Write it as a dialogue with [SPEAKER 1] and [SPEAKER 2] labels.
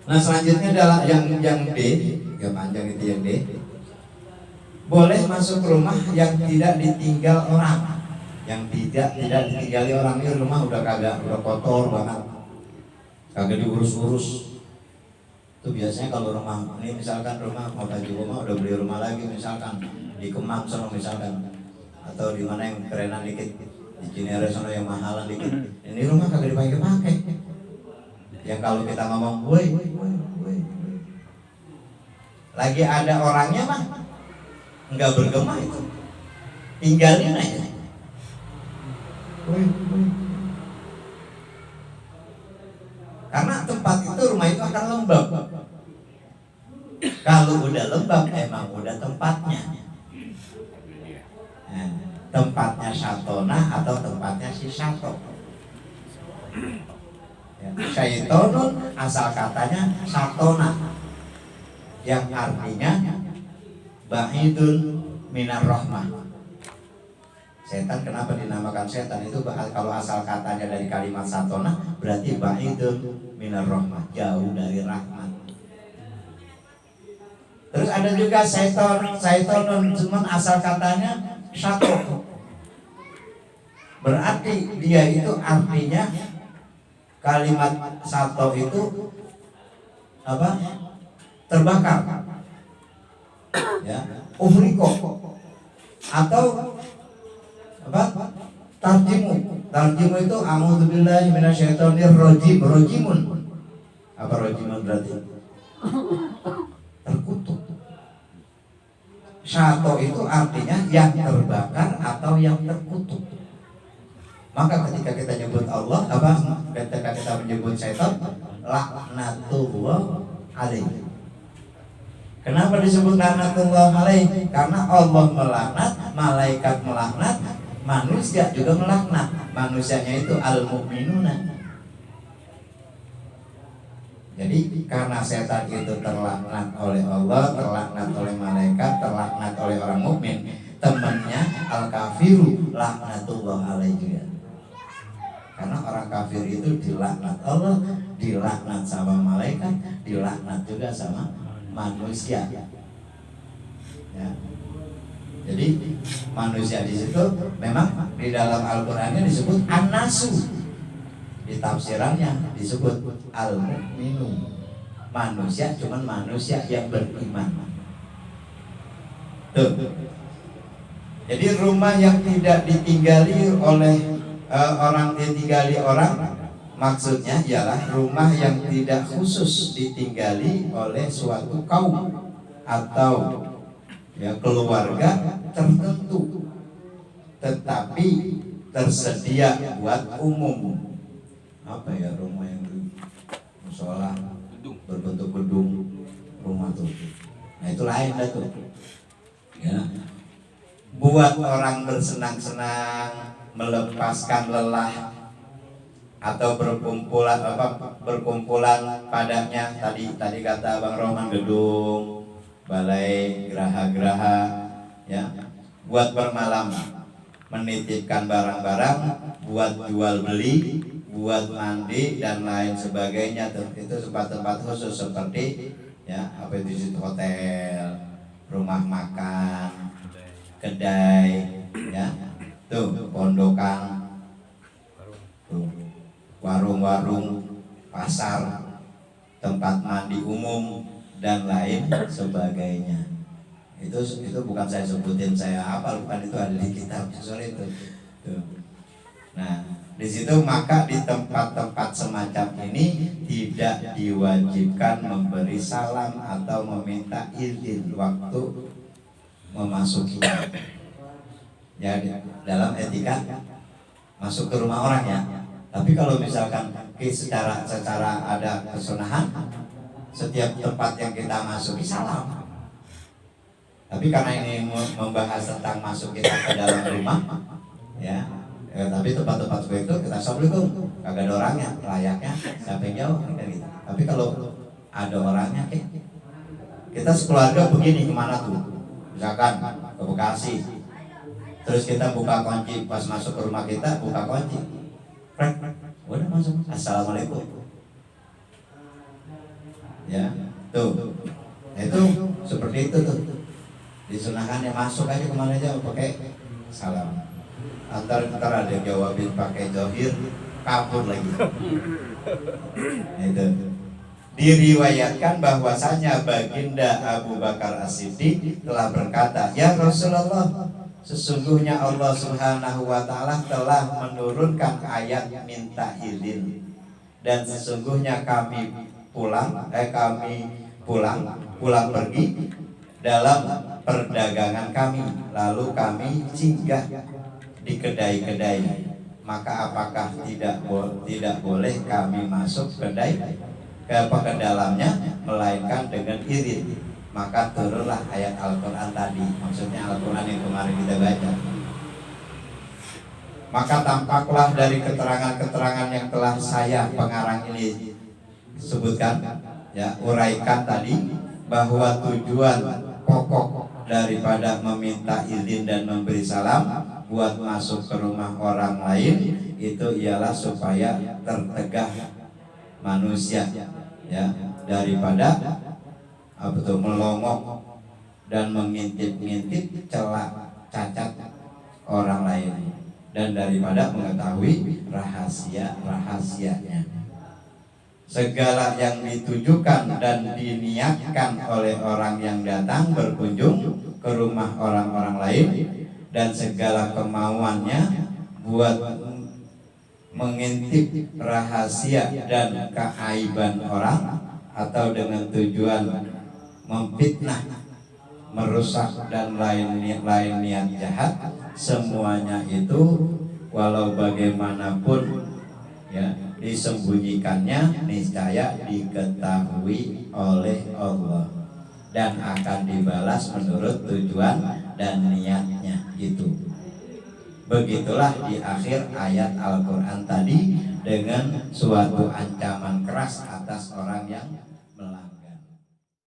[SPEAKER 1] Nah selanjutnya adalah yang D, yang panjang itu yang D. Boleh masuk rumah yang tidak ditinggal orang, yang tidak ditinggali orang. Ini rumah udah kotor banget, kagak diurus-urus. Itu biasanya kalau rumah ini, misalkan rumah mau baju rumah udah beli rumah lagi, misalkan di Kemang sana misalkan, atau di mana yang kerenan dikit, di Cinere sana yang mahalan dikit. Ini rumah kagak dipakai-pakai. Yang kalau kita ngomong, woi, lagi ada orangnya mah nggak bergema itu, tinggalin aja. Karena tempat itu, rumah itu akan lembab. Kalau udah lembab emang udah tempatnya. Nah, tempatnya Satona atau tempatnya si Sato. Ya, Syaitonun asal katanya Satona, yang artinya ba'idun minar rahmah. Setan kenapa dinamakan setan? Itu kalau asal katanya dari kalimat Satona berarti ba'idun minar rahmah, jauh dari rahmat. Terus ada juga Syaitonun, cuman asal katanya Sato, berarti dia itu artinya kalimat Sato itu apa? Terbakar, ya, uhriko, atau apa? Tarjimu itu a'udzubillahi minasyaitonir rajim, rajimun. Apa rajimun berarti? Terkutuk. Sato itu artinya yang terbakar atau yang terkutuk. Maka ketika kita nyebut Allah, ketika kita menyebut syaitan, laknatullah alaihi. Kenapa disebut laknatullah alaihi? Karena Allah melaknat, malaikat melaknat, manusia juga melaknat. Manusianya itu al-mu'minuna. Jadi karena setan itu terlaknat oleh Allah, terlaknat oleh malaikat, terlaknat oleh orang mukmin, temannya al-kafiru laknatullah alaihi juga. Karena orang kafir itu dilaknat Allah, dilaknat sama malaikat, dilaknat juga sama manusia. Ya. Jadi manusia di situ memang di dalam Al-Qur'annya disebut an-nasu. Di tafsirannya disebut al-mu'minu. Manusia cuman manusia yang beriman. Tuh. Jadi rumah yang tidak ditinggali oleh orang, ditinggali orang, maksudnya ialah rumah yang tidak khusus ditinggali oleh suatu kaum atau ya keluarga tertentu, tetapi tersedia buat umum. Apa ya rumah yang musola berbentuk gedung rumah tuh? Nah itu lain dah tuh. Ya. Buat orang bersenang-senang, melepaskan lelah, atau berkumpulan padanya. Tadi kata Bang Roman, gedung, balai geraha-geraha, ya, buat bermalam, menitipkan barang-barang, buat jual beli, buat mandi dan lain sebagainya. Itu tempat-tempat khusus seperti ya apa itu, situ hotel, rumah makan, kedai, ya, tuh pondokan, tuh warung-warung, pasar, tempat mandi umum dan lain sebagainya. Itu bukan saya sebutin, saya hafal, bukan, itu ada di kitab soal itu. Tuh. Nah, di situ maka di tempat-tempat semacam ini tidak diwajibkan memberi salam atau meminta izin waktu memasuki. Ya, dalam etika masuk ke rumah orang ya. Tapi kalau misalkan secara ada kesunahan, setiap tempat yang kita masuki salam. Tapi karena ini membahas tentang masuk kita ke dalam rumah, ya, tapi tempat-tempat seperti itu kita assalamualaikum, kagak ada orangnya, layaknya siapa yang jauh gitu. Tapi kalau ada orangnya, kita sekeluarga begini kemana tuh? Misalkan ke Bekasi, terus kita buka kunci, pas masuk ke rumah kita buka kunci, udah masuk, assalamualaikum. Ya, tuh. Nah, itu seperti itu tuh. Disunahkan ya masuk aja kemana aja pakai salam. Antar ada jawabin pakai zahir, kabur lagi. Nah, itu. Diriwayatkan bahwasanya baginda Abu Bakar As-Siddiq telah berkata, "Ya Rasulullah, sesungguhnya Allah Subhanahu wa taala telah menurunkan ayat minta izin, dan sesungguhnya kami pulang pergi dalam perdagangan kami, lalu kami singgah di kedai-kedai, maka apakah tidak boleh kami masuk kedai ke dalamnya melainkan dengan izin?" Maka turunlah ayat Al-Quran tadi, maksudnya Al-Quran yang kemarin kita baca. Maka tampaklah dari keterangan-keterangan yang telah saya pengarang ini sebutkan, ya, uraikan tadi, bahwa tujuan pokok daripada meminta izin dan memberi salam buat masuk ke rumah orang lain itu ialah supaya tertegah manusia, ya, daripada melongok dan mengintip-ngintip celah cacat orang lain, dan daripada mengetahui rahasia-rahasianya. Segala yang ditujukan dan diniatkan oleh orang yang datang berkunjung ke rumah orang-orang lain, dan segala kemauannya buat mengintip rahasia dan keaiban orang, atau dengan tujuan memfitnah, merusak dan lain niat jahat, semuanya itu walau bagaimanapun, ya, disembunyikannya niscaya diketahui oleh Allah dan akan dibalas menurut tujuan dan niatnya itu. Begitulah di akhir ayat Al-Quran tadi dengan suatu ancaman keras atas orang yang